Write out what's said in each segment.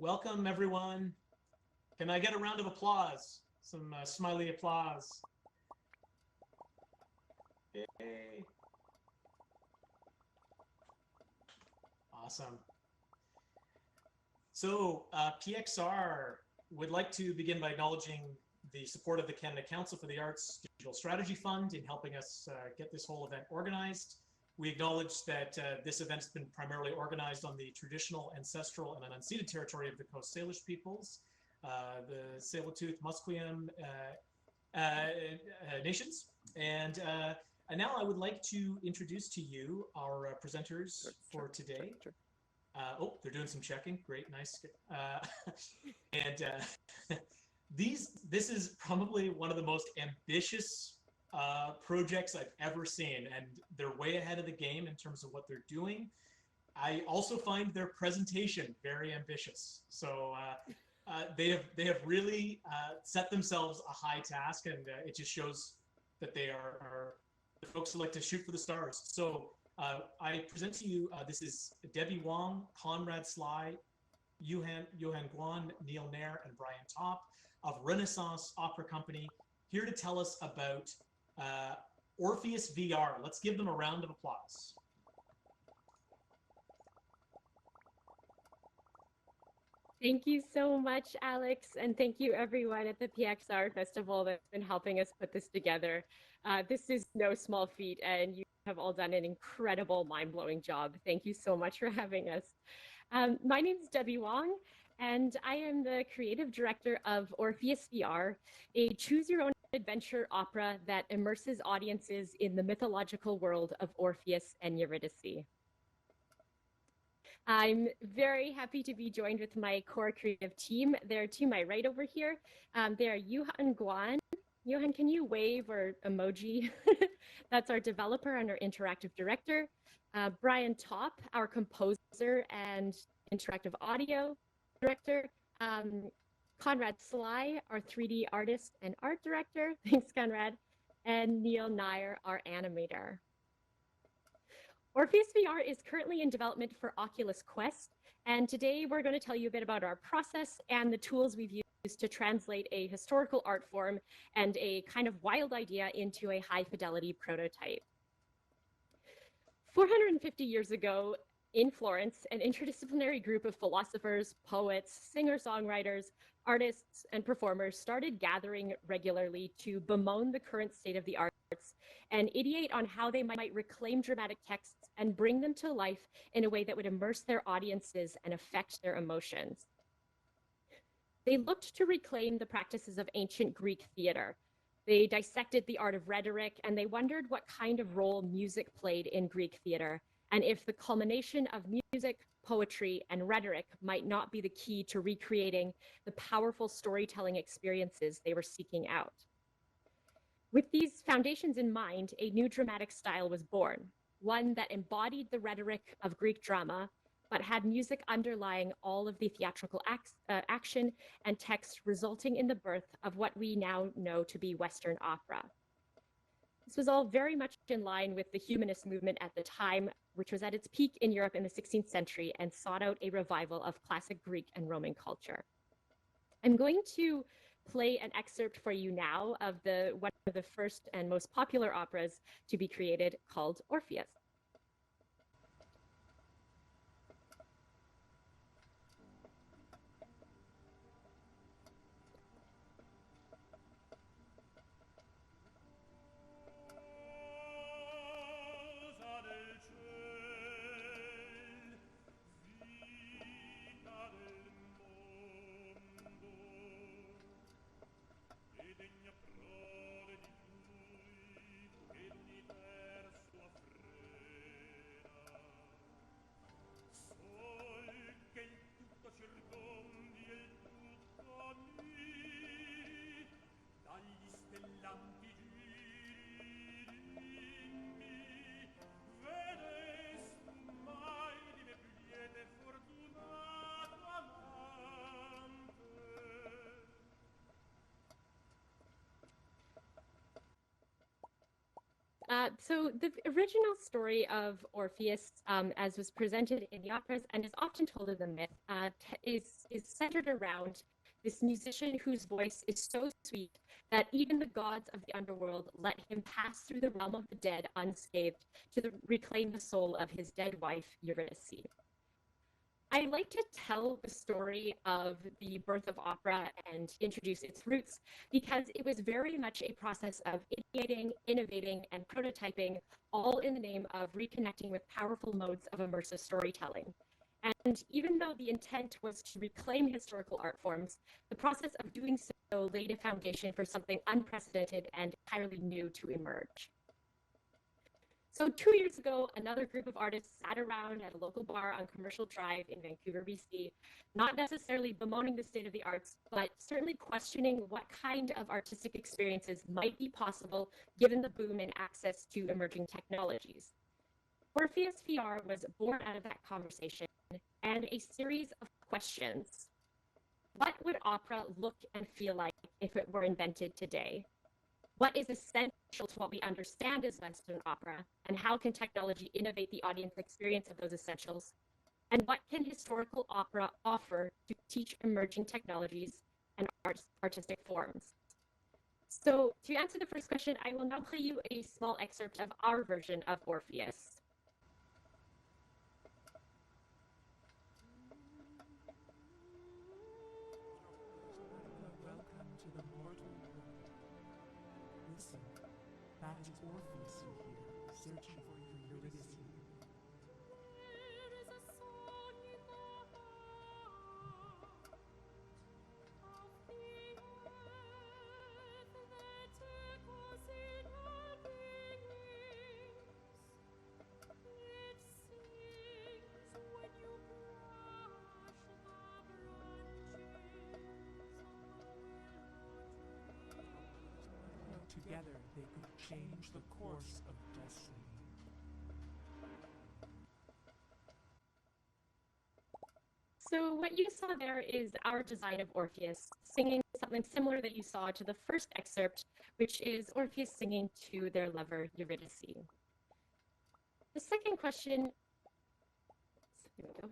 Welcome, everyone. Can I get a round of applause? Some smiley applause. Yay. Awesome. So PXR would like to begin by acknowledging the support of the Canada Council for the Arts Digital Strategy Fund in helping us get this whole event organized. We acknowledge that this event has been primarily organized on the traditional, ancestral, and unceded territory of the Coast Salish peoples, the Tsleil-Waututh, Musqueam nations. And now I would like to introduce to you our presenters for today. Oh, they're doing some checking. Great, nice. And this is probably one of the most ambitious projects I've ever seen, and they're way ahead of the game in terms of what they're doing. I also find their presentation very ambitious. So they have really set themselves a high task, and it just shows that they are the folks who like to shoot for the stars. So I present to you, this is Debi Wong, Conrad Sly, Johan Guan, Neil Nair, and Brian Top of Renaissance Opera Company, here to tell us about OrpheusVR. Let's give them a round of applause. Thank you so much, Alex, and thank you everyone at the PXR Festival that's been helping us put this together. This is no small feat, and you have all done an incredible, mind-blowing job. Thank you so much for having us. My name is Debi Wong, and I am the creative director of OrpheusVR, a choose-your-own-adventure opera that immerses audiences in the mythological world of Orpheus and Eurydice. I'm very happy to be joined with my core creative team. They're to my right over here. They are Johan Guan. Johan, can you wave or emoji? That's our developer and our interactive director. Brian Top, our composer and interactive audio director. Conrad Sly, our 3D artist and art director. Thanks, Conrad. And Neil Nair, our animator. OrpheusVR is currently in development for Oculus Quest, and today we're going to tell you a bit about our process and the tools we've used to translate a historical art form and a kind of wild idea into a high-fidelity prototype. 450 years ago, in Florence, an interdisciplinary group of philosophers, poets, singer-songwriters, artists, and performers started gathering regularly to bemoan the current state of the arts and ideate on how they might reclaim dramatic texts and bring them to life in a way that would immerse their audiences and affect their emotions. They looked to reclaim the practices of ancient Greek theater. They dissected the art of rhetoric, and they wondered what kind of role music played in Greek theater, and if the culmination of music, poetry, and rhetoric might not be the key to recreating the powerful storytelling experiences they were seeking out. With these foundations in mind, a new dramatic style was born, one that embodied the rhetoric of Greek drama, but had music underlying all of the theatrical action and text, resulting in the birth of what we now know to be Western opera. This was all very much in line with the humanist movement at the time, which was at its peak in Europe in the 16th century and sought out a revival of classic Greek and Roman culture. I'm going to play an excerpt for you now of one of the first and most popular operas to be created, called Orpheus. Prove di lui che l'universo affretta So the original story of Orpheus, as was presented in the operas and is often told in the myth, is centered around this musician whose voice is so sweet that even the gods of the underworld let him pass through the realm of the dead unscathed to reclaim the soul of his dead wife, Eurydice. I like to tell the story of the birth of opera and introduce its roots because it was very much a process of ideating, innovating, and prototyping, all in the name of reconnecting with powerful modes of immersive storytelling. And even though the intent was to reclaim historical art forms, the process of doing so laid a foundation for something unprecedented and entirely new to emerge. So 2 years ago, another group of artists sat around at a local bar on Commercial Drive in Vancouver, BC, not necessarily bemoaning the state of the arts, but certainly questioning what kind of artistic experiences might be possible given the boom in access to emerging technologies. OrpheusVR was born out of that conversation and a series of questions. What would opera look and feel like if it were invented today? What is essential to what we understand as Western opera, and how can technology innovate the audience experience of those essentials? And what can historical opera offer to teach emerging technologies and artistic forms? So to answer the first question, I will now play you a small excerpt of our version of Orpheus. Welcome to the mortal world. Listen, that is Orpheus you hear, searching for Eurydice. There is a song in the heart of the earth that echoes in her wings. It sings when you brush the branches of a willow tree. Together they could change the course of destiny. So what you saw there is our design of Orpheus, singing something similar that you saw to the first excerpt, which is Orpheus singing to their lover, Eurydice. The second question, here we go.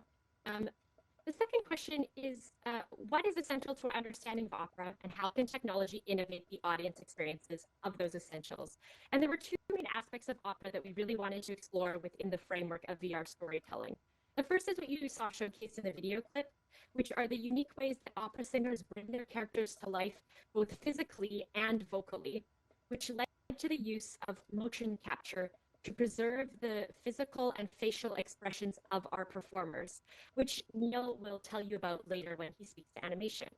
The second question is, what is essential to our understanding of opera, and how can technology innovate the audience experiences of those essentials? And there were two main aspects of opera that we really wanted to explore within the framework of VR storytelling. The first is what you saw showcased in the video clip, which are the unique ways that opera singers bring their characters to life, both physically and vocally, which led to the use of motion capture to preserve the physical and facial expressions of our performers, which Neil will tell you about later when he speaks to animation.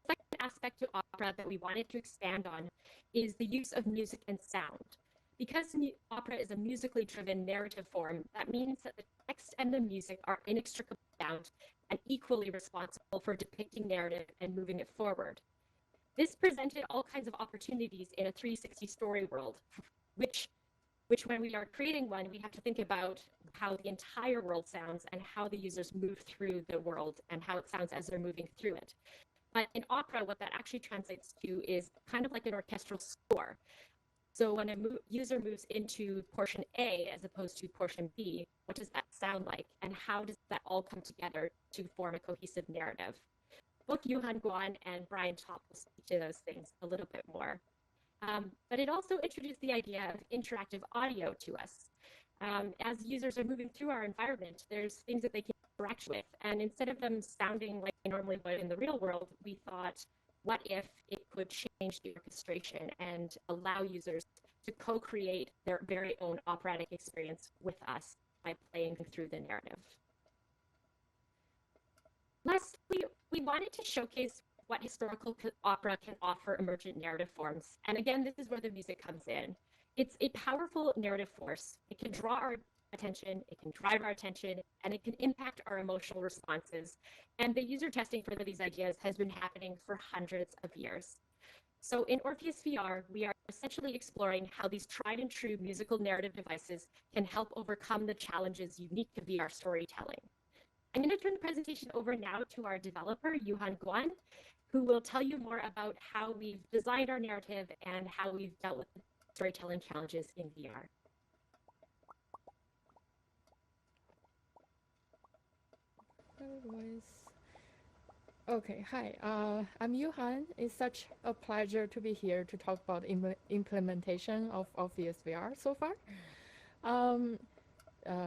The second aspect to opera that we wanted to expand on is the use of music and sound. Because opera is a musically driven narrative form, that means that the text and the music are inextricably bound and equally responsible for depicting narrative and moving it forward. This presented all kinds of opportunities in a 360 story world, which when we are creating one, we have to think about how the entire world sounds and how the users move through the world and how it sounds as they're moving through it. But in opera, what that actually translates to is kind of like an orchestral score. So when a user moves into portion A as opposed to portion B, what does that sound like? And how does that all come together to form a cohesive narrative? Both Yuhan Guan and Brian Top will speak to those things a little bit more. But it also introduced the idea of interactive audio to us. As users are moving through our environment, there's things that they can interact with. And instead of them sounding like they normally would in the real world, we thought, what if it could change the orchestration and allow users to co-create their very own operatic experience with us by playing through the narrative? Lastly, we wanted to showcase what historical opera can offer emergent narrative forms. And again, this is where the music comes in. It's a powerful narrative force. It can draw our attention, it can drive our attention, and it can impact our emotional responses. And the user testing for these ideas has been happening for hundreds of years. So in Orpheus VR, we are essentially exploring how these tried and true musical narrative devices can help overcome the challenges unique to VR storytelling. I'm going to turn the presentation over now to our developer, Yuhan Guan, who will tell you more about how we've designed our narrative and how we've dealt with the storytelling challenges in VR. Okay, hi. I'm Yuhan. It's such a pleasure to be here to talk about implementation of OrpheusVR so far. Um,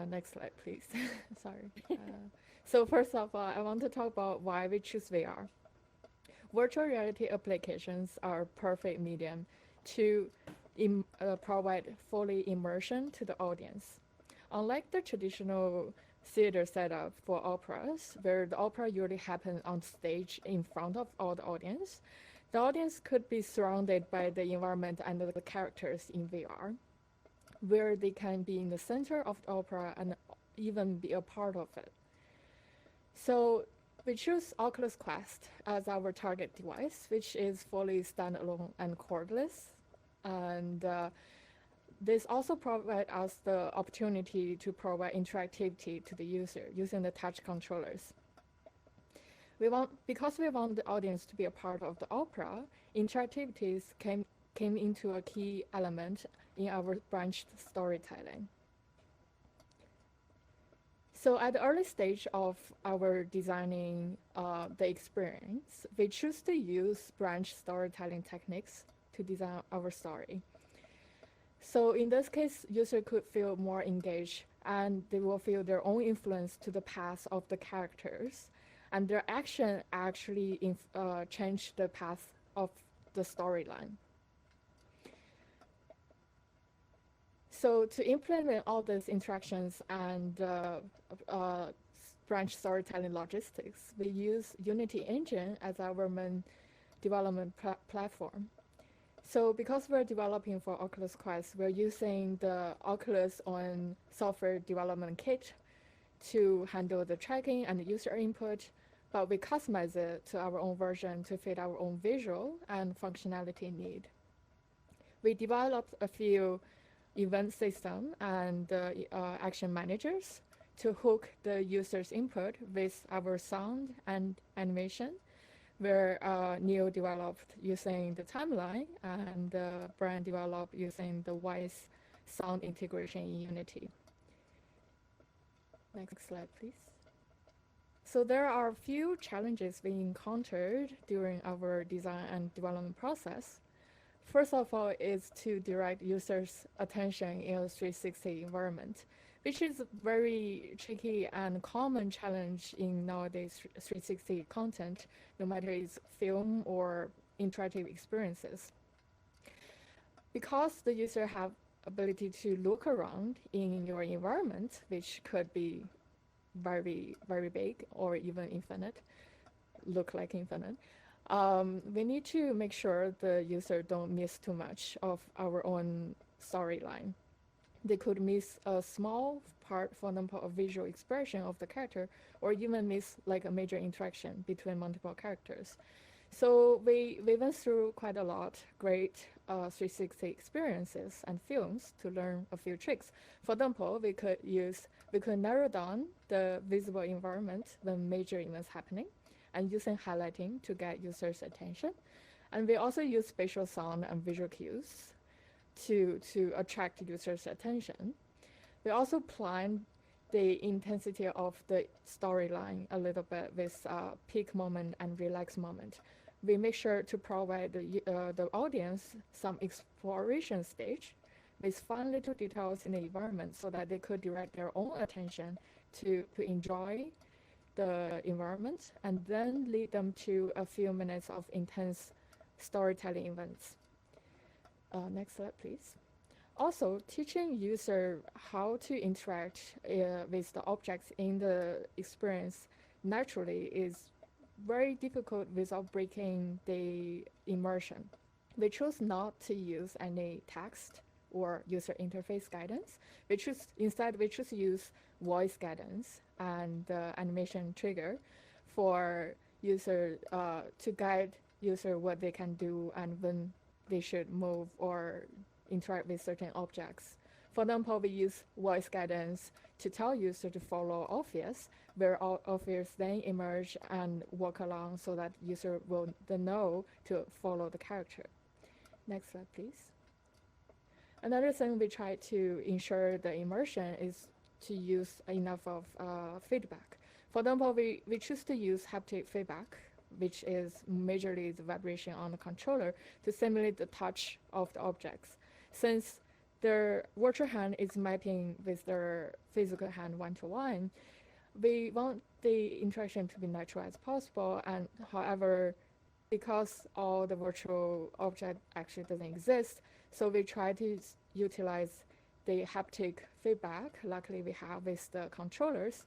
Next slide, please. Sorry. So first of all, I want to talk about why we choose VR. Virtual reality applications are a perfect medium to provide fully immersion to the audience. Unlike the traditional theater setup for operas, where the opera usually happens on stage in front of all the audience could be surrounded by the environment and the characters in VR, where they can be in the center of the opera and even be a part of it. So we choose Oculus Quest as our target device, which is fully standalone and cordless. And this also provides us the opportunity to provide interactivity to the user using the touch controllers. Because we want the audience to be a part of the opera, interactivities came into a key element in our branched storytelling. So at the early stage of our designing the experience, we choose to use branch storytelling techniques to design our story. So in this case, user could feel more engaged and they will feel their own influence to the path of the characters, and their action actually change the path of the storyline. So to implement all these interactions and branch storytelling logistics, we use Unity Engine as our main development platform. So because we're developing for Oculus Quest, we're using the Oculus own software development kit to handle the tracking and the user input, but we customize it to our own version to fit our own visual and functionality need. We developed a few event system and action managers to hook the user's input with our sound and animation, where Neo developed using the timeline and Brian developed using the voice sound integration in Unity. Next slide, please. So there are a few challenges we encountered during our design and development process. First of all is to direct users' attention in a 360 environment, which is a very tricky and common challenge in nowadays 360 content, no matter it's film or interactive experiences. Because the user have ability to look around in your environment, which could be very, very big or even infinite, look like infinite, we need to make sure the user don't miss too much of our own storyline. They could miss a small part, for example, a visual expression of the character, or even miss like a major interaction between multiple characters. So we went through quite a lot great 360 experiences and films to learn a few tricks. For example, we could narrow down the visible environment when major events happening, and using highlighting to get users' attention. And we also use spatial sound and visual cues to attract users' attention. We also plan the intensity of the storyline a little bit with peak moment and relax moment. We make sure to provide the audience some exploration stage with fun little details in the environment so that they could direct their own attention to enjoy the environment, and then lead them to a few minutes of intense storytelling events. Next slide, please. Also, teaching user how to interact with the objects in the experience naturally is very difficult without breaking the immersion. We choose not to use any text or user interface guidance. Instead, we choose to use voice guidance and animation trigger for user to guide user what they can do and when they should move or interact with certain objects. For example, we use voice guidance to tell user to follow Orpheus, where Orpheus then emerge and walk along so that user will then know to follow the character. Next slide, please. Another thing we try to ensure the immersion is to use enough of feedback. For example, we choose to use haptic feedback, which is majorly the vibration on the controller, to simulate the touch of the objects. Since the virtual hand is mapping with the physical hand one-to-one, we want the interaction to be natural as possible, and however, because all the virtual object actually doesn't exist, so we try to utilize the haptic feedback, luckily we have with the controllers,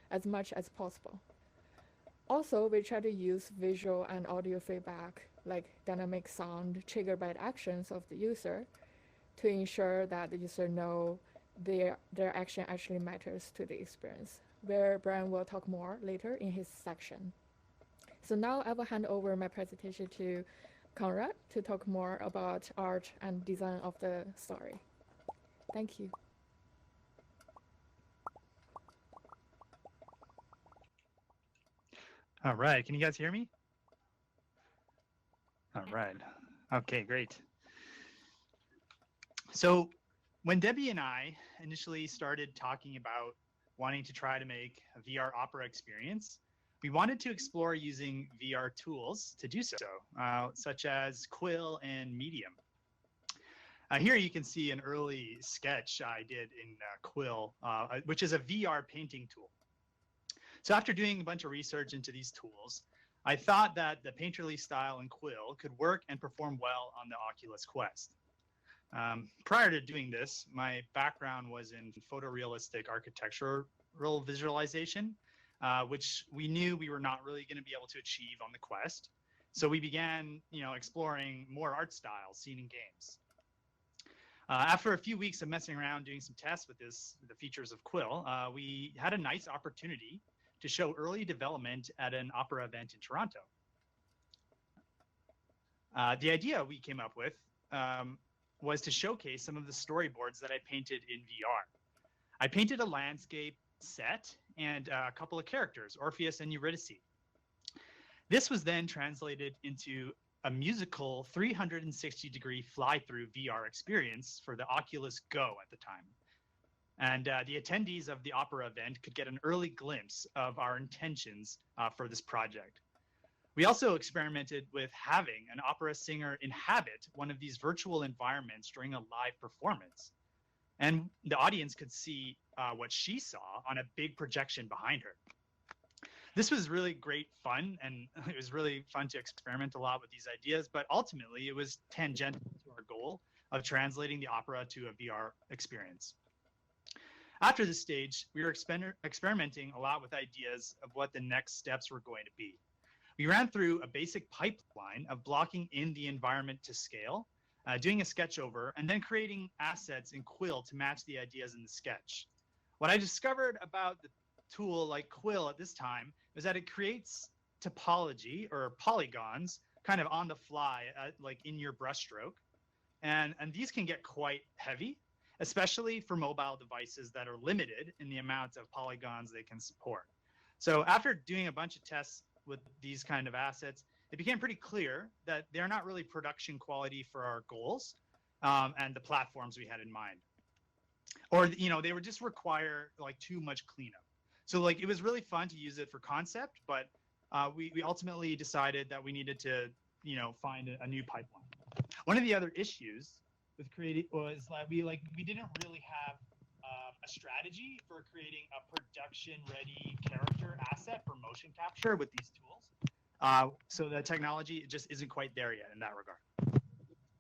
as much as possible. Also, we try to use visual and audio feedback, like dynamic sound triggered by the actions of the user, to ensure that the user know their action actually matters to the experience, where Brian will talk more later in his section. So now I will hand over my presentation to Conrad to talk more about art and design of the story. Thank you. All right, can you guys hear me? All right, okay, great. So when Debbie and I initially started talking about wanting to try to make a VR opera experience, we wanted to explore using VR tools to do so, such as Quill and Medium. Here you can see an early sketch I did in Quill, which is a VR painting tool. So after doing a bunch of research into these tools, I thought that the painterly style in Quill could work and perform well on the Oculus Quest. Prior to doing this, my background was in photorealistic architectural visualization, which we knew we were not really going to be able to achieve on the Quest. So we began, exploring more art styles seen in games. After a few weeks of messing around doing some tests with the features of Quill, we had a nice opportunity to show early development at an opera event in Toronto. The idea we came up with was to showcase some of the storyboards that I painted in VR. I painted a landscape set and a couple of characters, Orpheus and Eurydice. This was then translated into a musical 360-degree fly-through VR experience for the Oculus Go at the time. And the attendees of the opera event could get an early glimpse of our intentions for this project. We also experimented with having an opera singer inhabit one of these virtual environments during a live performance. And the audience could see what she saw on a big projection behind her. This was really great fun, and it was really fun to experiment a lot with these ideas, but ultimately it was tangential to our goal of translating the opera to a VR experience. After this stage, we were experimenting a lot with ideas of what the next steps were going to be. We ran through a basic pipeline of blocking in the environment to scale, doing a sketch over, and then creating assets in Quill to match the ideas in the sketch. What I discovered about the tool like Quill at this time is that it creates topology or polygons kind of on the fly, like in your brushstroke. And these can get quite heavy, especially for mobile devices that are limited in the amount of polygons they can support. So after doing a bunch of tests with these kind of assets, it became pretty clear that they're not really production quality for our goals and the platforms we had in mind. Or, they would just require like too much cleanup. So like, it was really fun to use it for concept, but we ultimately decided that we needed to, find a new pipeline. One of the other issues with creating was that we didn't really have a strategy for creating a production-ready character asset for motion capture with these tools. So the technology just isn't quite there yet in that regard.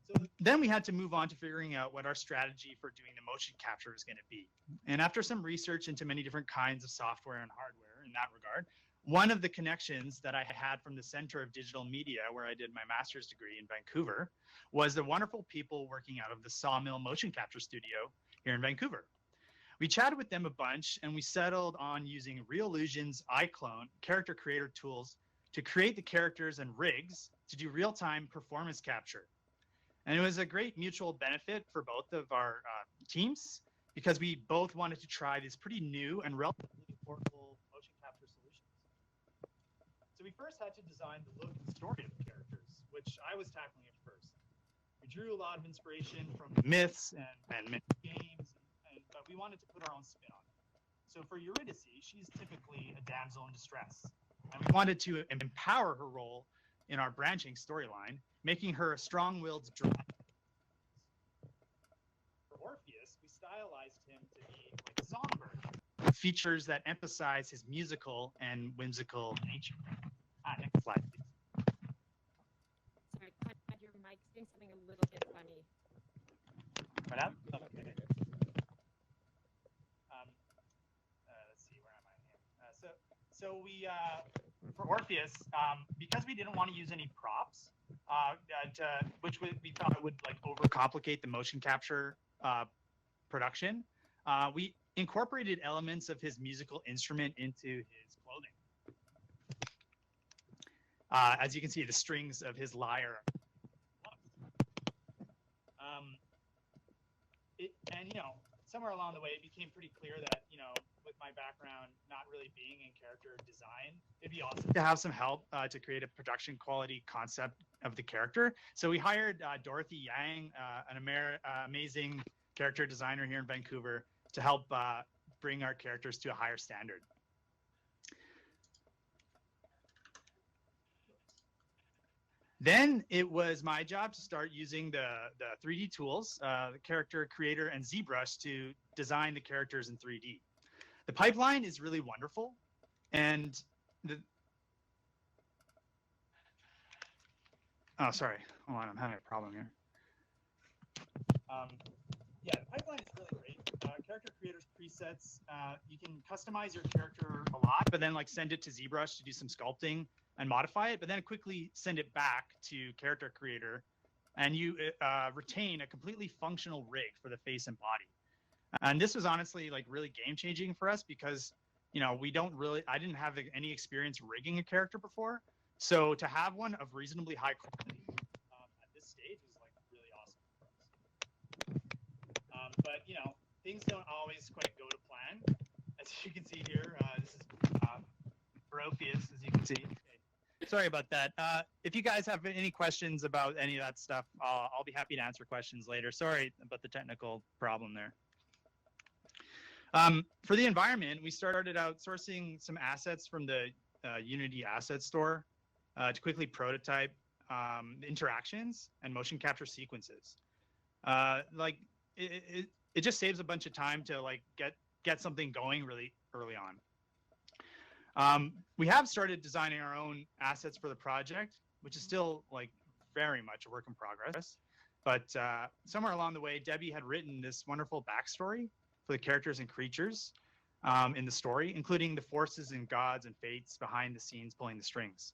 So then we had to move on to figuring out what our strategy for doing the motion capture is going to be. And after some research into many different kinds of software and hardware in that regard, one of the connections that I had from the Center of Digital Media, where I did my master's degree in Vancouver, was the wonderful people working out of the Sawmill Motion Capture Studio here in Vancouver. We chatted with them a bunch, and we settled on using Reallusion's iClone character creator tools to create the characters and rigs to do real-time performance capture. And it was a great mutual benefit for both of our teams, because we both wanted to try these pretty new and relatively affordable motion capture solutions. So we first had to design the look and story of the characters, which I was tackling at first. We We drew a lot of inspiration from myths and myth games, but we wanted to put our own spin on it. So for Eurydice, she's typically a damsel in distress, and we wanted to empower her role in our branching storyline, making her a strong-willed drive. For Orpheus, we stylized him to be like a songbird, features that emphasize his musical and whimsical nature. Next slide, please. Sorry, Conrad, your mic's doing something a little bit funny. Right up? Oh, okay. Let's see, where am I here? So we, for Orpheus, because we didn't want to use any props, which we thought would like overcomplicate the motion capture production, we incorporated elements of his musical instrument into his clothing. As you can see, the strings of his lyre. And somewhere along the way, it became pretty clear that with my background not really being in character design, it'd be awesome to have some help to create a production quality concept of the character. So we hired Dorothy Yang, an amazing character designer here in Vancouver, to help bring our characters to a higher standard. Then it was my job to start using the 3D tools, the character creator and ZBrush, to design the characters in 3D. The pipeline is really wonderful, and oh, sorry, hold on, I'm having a problem here. Yeah, the pipeline is really great. Character creators presets, you can customize your character a lot, but then like send it to ZBrush to do some sculpting and modify it, but then quickly send it back to character creator, and you retain a completely functional rig for the face and body. And this was honestly like really game changing for us because I didn't have any experience rigging a character before, so to have one of reasonably high quality at this stage was like really awesome for us. But things don't always quite go to plan. As you can see here, this is for Orpheus, as you can see. Sorry about that. If you guys have any questions about any of that stuff, I'll be happy to answer questions later. Sorry about the technical problem there. For the environment, we started out sourcing some assets from the Unity asset store to quickly prototype interactions and motion capture sequences. It just saves a bunch of time to like get something going really early on. We have started designing our own assets for the project, which is still like very much a work in progress. But somewhere along the way, Debi had written this wonderful backstory for the characters and creatures in the story, including the forces and gods and fates behind the scenes pulling the strings.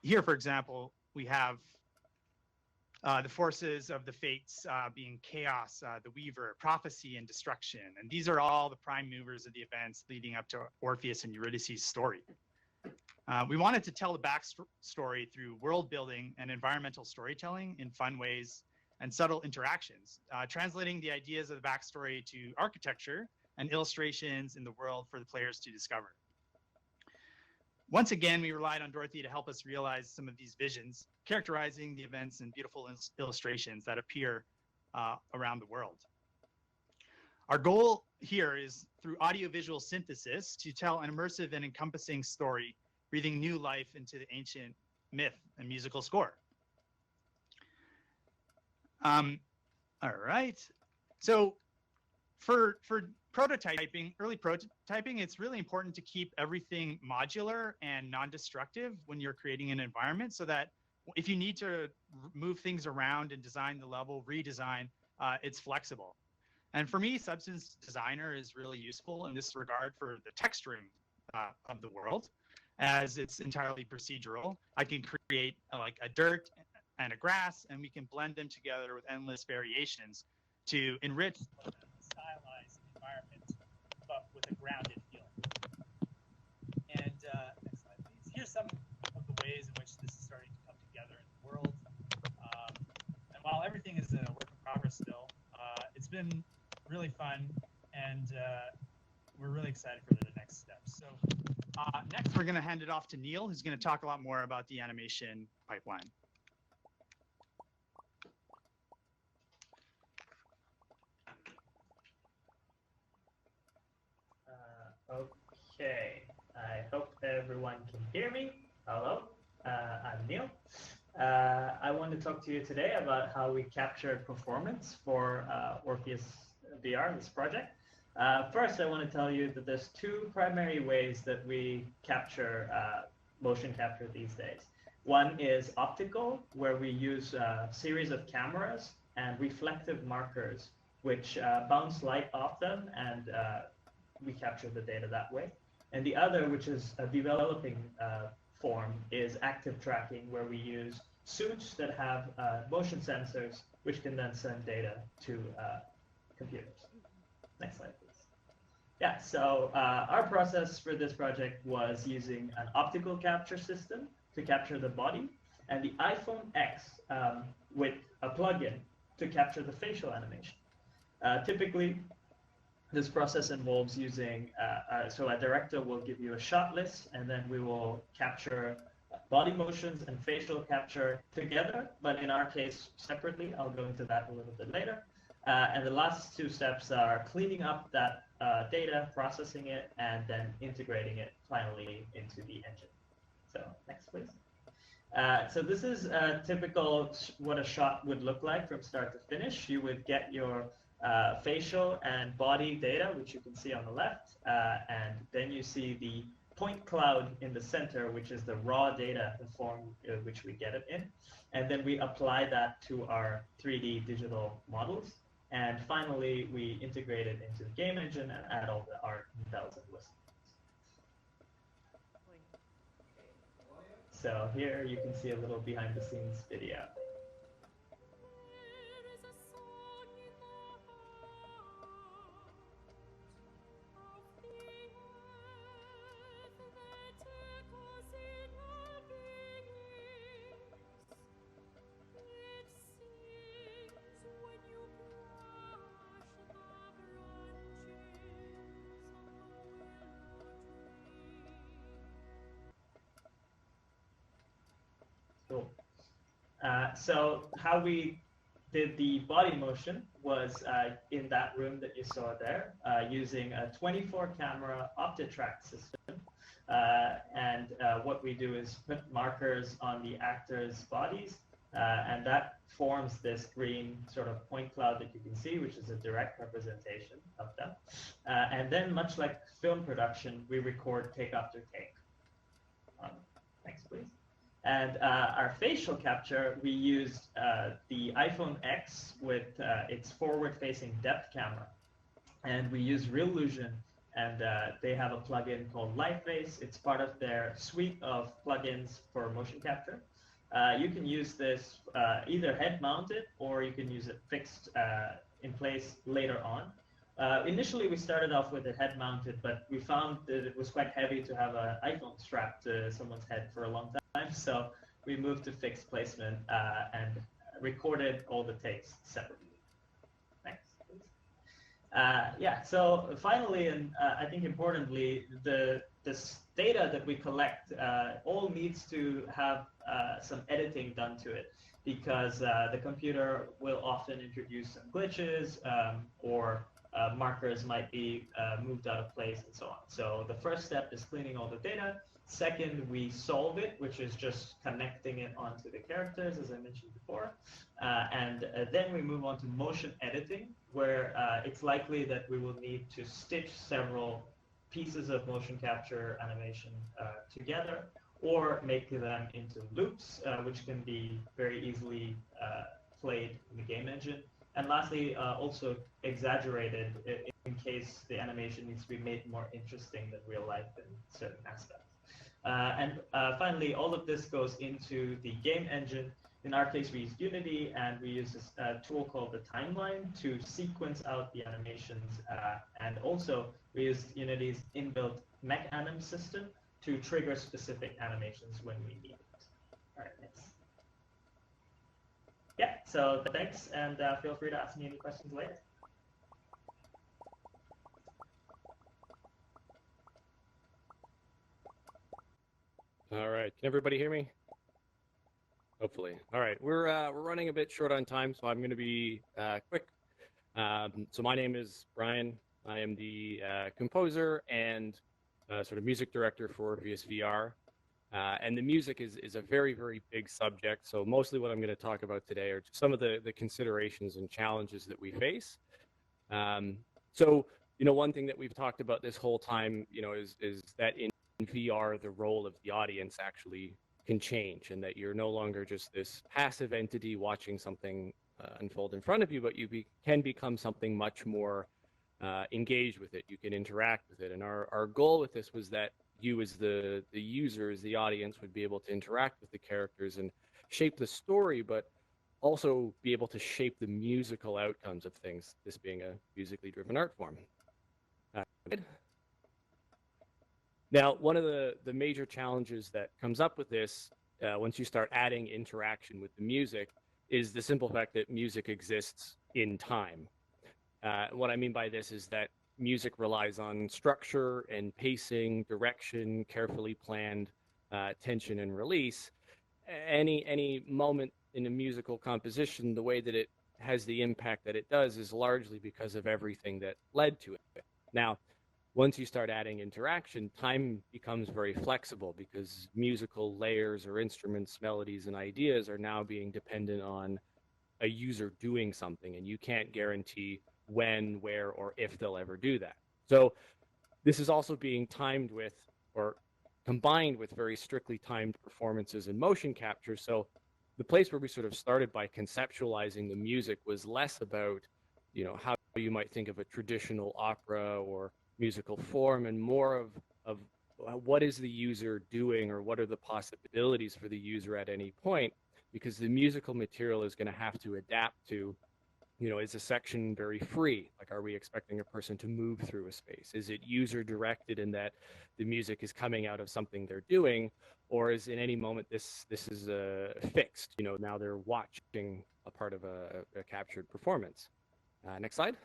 Here, for example, we have the forces of the fates being chaos, the weaver, prophecy, and destruction. And these are all the prime movers of the events leading up to Orpheus and Eurydice's story. We wanted to tell the backstory through world building and environmental storytelling in fun ways and subtle interactions, translating the ideas of the backstory to architecture and illustrations in the world for the players to discover. Once again, we relied on Dorothy to help us realize some of these visions, characterizing the events in beautiful illustrations that appear around the world. Our goal here is through audiovisual synthesis to tell an immersive and encompassing story, breathing new life into the ancient myth and musical score. All right. So for prototyping, early prototyping, it's really important to keep everything modular and non-destructive when you're creating an environment, so that if you need to move things around and design the level, redesign, it's flexible. And for me, Substance Designer is really useful in this regard for the texturing of the world, as it's entirely procedural. I can create like a dirt and a grass, and we can blend them together with endless variations to enrich the stylized environment, but with a grounded feel. And next slide, please. Here's some of the ways in which this is starting to come together in the world. And while everything is a work in progress still, it's been really fun, and we're really excited for the next steps. So next, we're going to hand it off to Neil, who's going to talk a lot more about the animation pipeline. everyone can hear me. Hello, I'm Neil. I want to talk to you today about how we captured performance for OrpheusVR, this project. First, I want to tell you that there's two primary ways that we capture motion capture these days. One is optical, where we use a series of cameras and reflective markers, which bounce light off them, and we capture the data that way. And the other, which is a developing form, is active tracking, where we use suits that have motion sensors, which can then send data to computers. Next slide, please. Yeah, so our process for this project was using an optical capture system to capture the body, and the iPhone X with a plugin to capture the facial animation. Typically, this process involves using, so a director will give you a shot list, and then we will capture body motions and facial capture together, but in our case, separately. I'll go into that a little bit later. And the last two steps are cleaning up that data, processing it, and then integrating it finally into the engine. So next, please. So this is typical what a shot would look like from start to finish. You would get your facial and body data, which you can see on the left, and then you see the point cloud in the center, which is the raw data, the form which we get it in, and then we apply that to our 3D digital models, and finally we integrate it into the game engine and add all the art and bells and whistles. So here you can see a little behind the scenes video. Cool. So how we did the body motion was in that room that you saw there, using a 24 camera OptiTrack system. And what we do is put markers on the actors' bodies, and that forms this green sort of point cloud that you can see, which is a direct representation of them. And then, much like film production, we record take after take. Next, please. And our facial capture, we used the iPhone X with its forward-facing depth camera. And we use Reallusion, and they have a plugin called LifeFace. It's part of their suite of plugins for motion capture. You can use this either head-mounted, or you can use it fixed in place later on. Initially, we started off with it head-mounted, but we found that it was quite heavy to have an iPhone strapped to someone's head for a long time. So we moved to fixed placement and recorded all the takes separately. Next, please. Yeah, so finally, and I think importantly, this data that we collect all needs to have some editing done to it, because the computer will often introduce some glitches or markers might be moved out of place and so on. So the first step is cleaning all the data. Second, we solve it, which is just connecting it onto the characters, as I mentioned before. And then we move on to motion editing, where it's likely that we will need to stitch several pieces of motion capture animation together, or make them into loops, which can be very easily played in the game engine. And lastly, also exaggerated in case the animation needs to be made more interesting than real life in certain aspects. And finally, all of this goes into the game engine. In our case, we use Unity, and we use this tool called the timeline to sequence out the animations. And also, we use Unity's inbuilt mechanim system to trigger specific animations when we need it. All right, next. Yeah, so thanks, and feel free to ask me any questions later. All right, can everybody hear me? Hopefully. All right, we're running a bit short on time, so I'm going to be quick. So my name is Brian. I am the composer and sort of music director for OrpheusVR. And the music is a very, very big subject. So mostly what I'm going to talk about today are some of the considerations and challenges that we face. So, one thing that we've talked about this whole time, is that in VR, the role of the audience actually can change, and that you're no longer just this passive entity watching something unfold in front of you, but you can become something much more engaged with it. You can interact with it. And our goal with this was that you as the user, as the audience, would be able to interact with the characters and shape the story, but also be able to shape the musical outcomes of things, this being a musically driven art form. Now, one of the major challenges that comes up with this, once you start adding interaction with the music, is the simple fact that music exists in time. What I mean by this is that music relies on structure and pacing, direction, carefully planned tension and release. Any moment in a musical composition, the way that it has the impact that it does is largely because of everything that led to it. Now, once you start adding interaction, time becomes very flexible because musical layers or instruments, melodies, and ideas are now being dependent on a user doing something, and you can't guarantee when, where, or if they'll ever do that. So this is also being timed with, or combined with, very strictly timed performances and motion capture. So the place where we sort of started by conceptualizing the music was less about, how you might think of a traditional opera or musical form, and more of what is the user doing, or what are the possibilities for the user at any point, because the musical material is going to have to adapt to, is a section very free? Like, are we expecting a person to move through a space? Is it user directed in that the music is coming out of something they're doing, or is in any moment this is fixed? Now they're watching a part of a captured performance. Next slide.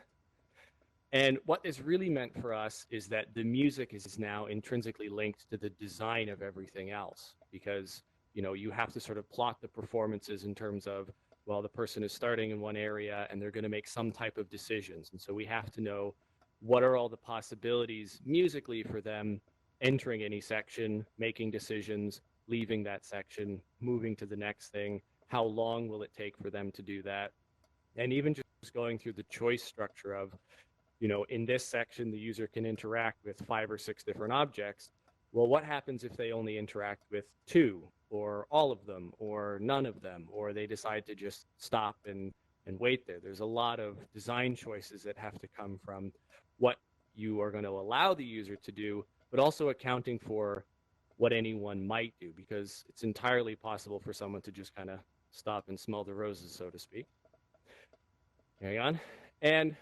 And what this really meant for us is that the music is now intrinsically linked to the design of everything else, because you have to sort of plot the performances in terms of, well, the person is starting in one area and they're going to make some type of decisions. And so we have to know what are all the possibilities musically for them entering any section, making decisions, leaving that section, moving to the next thing. How long will it take for them to do that? And even just going through the choice structure of, in this section, the user can interact with 5 or 6 different objects. Well, what happens if they only interact with 2, or all of them, or none of them, or they decide to just stop and wait there? There's a lot of design choices that have to come from what you are going to allow the user to do, but also accounting for what anyone might do, because it's entirely possible for someone to just kind of stop and smell the roses, so to speak. Hang on. And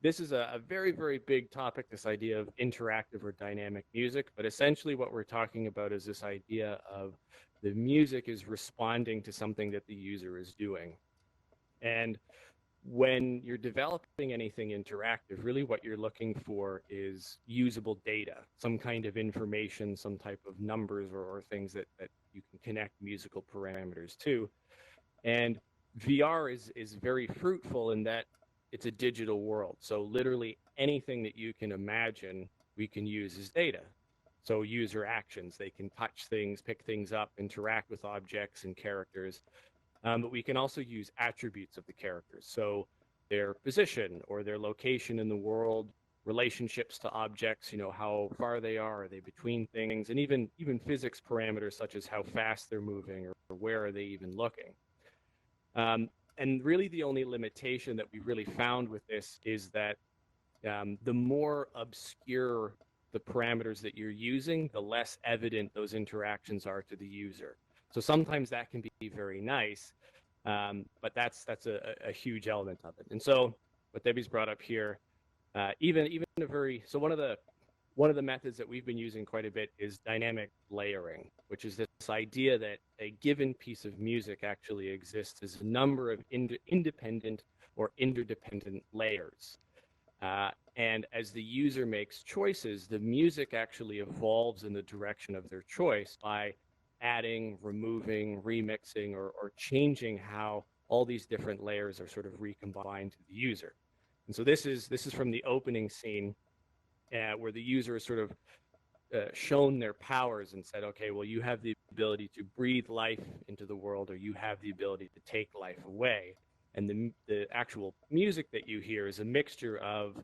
this is a very, very big topic, this idea of interactive or dynamic music. But essentially what we're talking about is this idea of the music is responding to something that the user is doing. And when you're developing anything interactive, really what you're looking for is usable data, some kind of information, some type of numbers or things that you can connect musical parameters to. And VR is very fruitful in that it's a digital world. So literally anything that you can imagine, we can use as data. So user actions, they can touch things, pick things up, interact with objects and characters. But we can also use attributes of the characters. So their position or their location in the world, relationships to objects, how far they are they between things, and even physics parameters such as how fast they're moving or where are they even looking. And really the only limitation that we really found with this is that the more obscure the parameters that you're using, the less evident those interactions are to the user. So sometimes that can be very nice, but that's a huge element of it. And so what Debi's brought up here, even a very, so one of the methods that we've been using quite a bit is dynamic layering, which is this idea that a given piece of music actually exists as a number of independent or interdependent layers. And as the user makes choices, the music actually evolves in the direction of their choice by adding, removing, remixing, or changing how all these different layers are sort of recombined to the user. And so this is from the opening scene, where the user is sort of shown their powers and said, okay, well, you have the ability to breathe life into the world, or you have the ability to take life away. And the actual music that you hear is a mixture of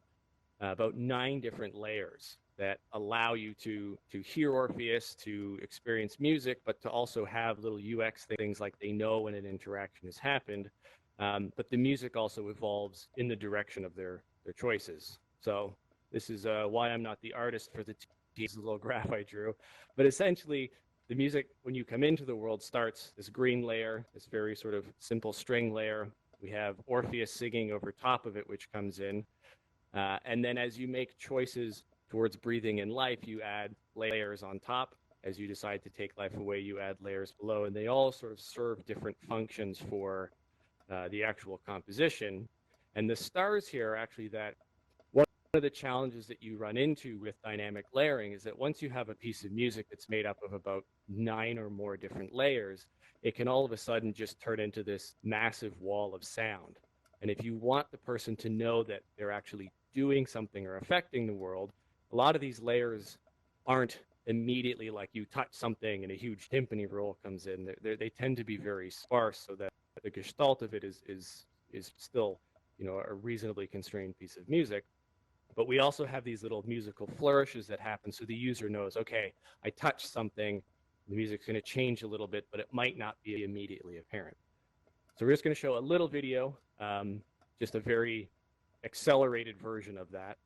about 9 different layers that allow you to hear Orpheus, to experience music, but to also have little UX things like they know when an interaction has happened. But the music also evolves in the direction of their choices. So this is why I'm not the artist for the little graph I drew. But essentially, the music, when you come into the world, starts this green layer, this very sort of simple string layer. We have Orpheus singing over top of it, which comes in. And then as you make choices towards breathing in life, you add layers on top. As you decide to take life away, you add layers below, and they all sort of serve different functions for the actual composition. And the stars here are actually that one of the challenges that you run into with dynamic layering is that once you have a piece of music that's made up of about 9 or more different layers, it can all of a sudden just turn into this massive wall of sound. And if you want the person to know that they're actually doing something or affecting the world, a lot of these layers aren't immediately like you touch something and a huge timpani roll comes in. They tend to be very sparse, so that the gestalt of it is still, you know, a reasonably constrained piece of music. But we also have these little musical flourishes that happen, so the user knows, okay, I touched something, the music's going to change a little bit, but it might not be immediately apparent. So we're just going to show a little video, just a very accelerated version of that.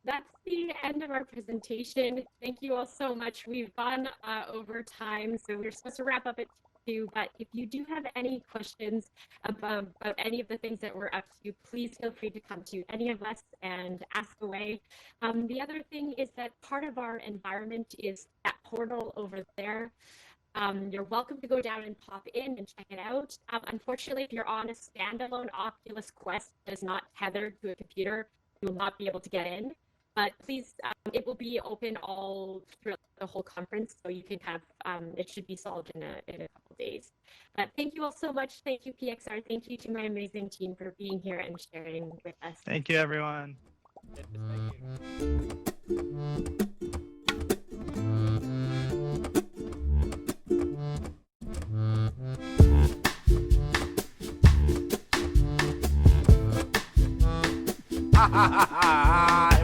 That's the end of our presentation. Thank you all so much. We've gone over time, so we're supposed to wrap up at 2, but if you do have any questions about any of the things that we're up to, please feel free to come to any of us and ask away. The other thing is that part of our environment is that portal over there. You're welcome to go down and pop in and check it out. Unfortunately, if you're on a standalone Oculus Quest that is not tethered to a computer, you will not be able to get in. But please, it will be open all throughout the whole conference, so you can have, it should be solved in a couple days. But thank you all so much. Thank you, PXR. Thank you to my amazing team for being here and sharing with us. Thank you, everyone. Ha ha ha ha!